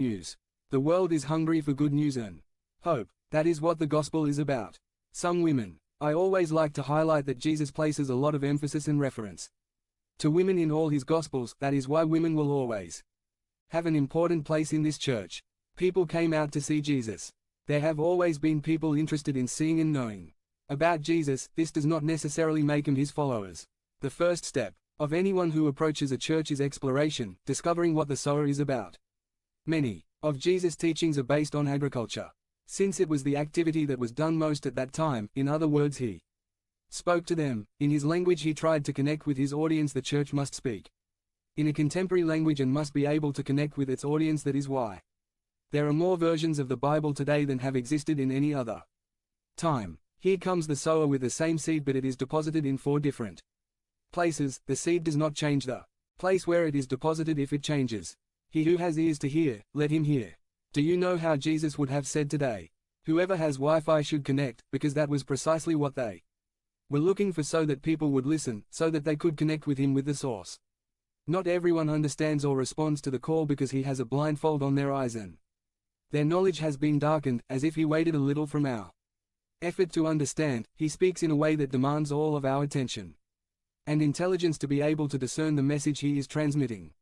news. The world is hungry for good news and hope. That is what the gospel is about. Some women. I always like to highlight that Jesus places a lot of emphasis and reference to women in all his gospels. That is why women will always have an important place in this church. People came out to see Jesus. There have always been people interested in seeing and knowing about Jesus. This does not necessarily make them his followers. The first step of anyone who approaches a church is exploration, discovering what the sower is about. Many of Jesus' teachings are based on agriculture, since it was the activity that was done most at that time. In other words, he spoke to them. In his language he tried to connect with his audience. The church must speak in a contemporary language and must be able to connect with its audience. That is why there are more versions of the Bible today than have existed in any other time. Here comes the sower with the same seed, but it is deposited in 4 different places. The seed does not change the place where it is deposited. If it changes, he who has ears to hear, let him hear. Do you know how Jesus would have said today? Whoever has Wi-Fi should connect, because that was precisely what they were looking for, so that people would listen, so that they could connect with him, with the source. Not everyone understands or responds to the call because he has a blindfold on their eyes and their knowledge has been darkened, as if he waited a little from our effort to understand. He speaks in a way that demands all of our attention and intelligence to be able to discern the message he is transmitting.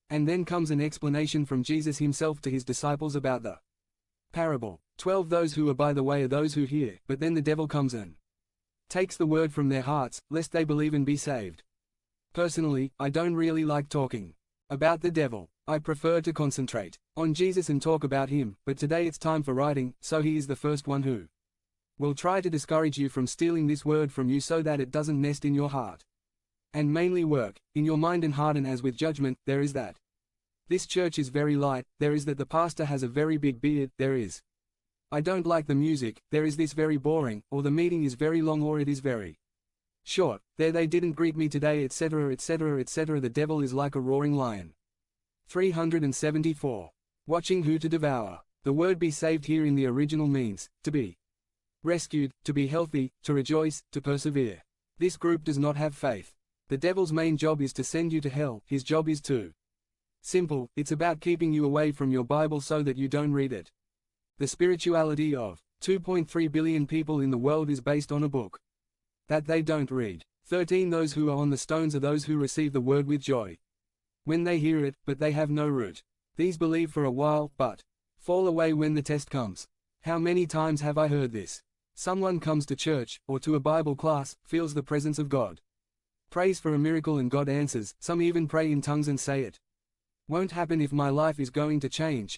And then comes an explanation from Jesus himself to his disciples about the parable. 12 Those who are by the way are those who hear, but then the devil comes and takes the word from their hearts, lest they believe and be saved. Personally, I don't really like talking about the devil. I prefer to concentrate on Jesus and talk about him, but today it's time for writing, so he is the first one who will try to discourage you from stealing this word from you so that it doesn't nest in your heart and mainly work in your mind and heart. And as with judgment, there is that this church is very light, there is that the pastor has a very big beard, there is I don't like the music, there is this very boring, or the meeting is very long, or it is very short, there they didn't greet me today, etc., etc., etc. The devil is like a roaring lion. 374. Watching who to devour. The word be saved here in the original means to be rescued, to be healthy, to rejoice, to persevere. This group does not have faith. The devil's main job is to send you to hell. His job is too simple. It's about keeping you away from your Bible so that you don't read it. The spirituality of 2.3 billion people in the world is based on a book that they don't read. 13 Those who are on the stones are those who receive the word with joy when they hear it, but they have no root. These believe for a while, but fall away when the test comes. How many times have I heard this? Someone comes to church, or to a Bible class, feels the presence of God, prays for a miracle and God answers. Some even pray in tongues and say it won't happen if my life is going to change.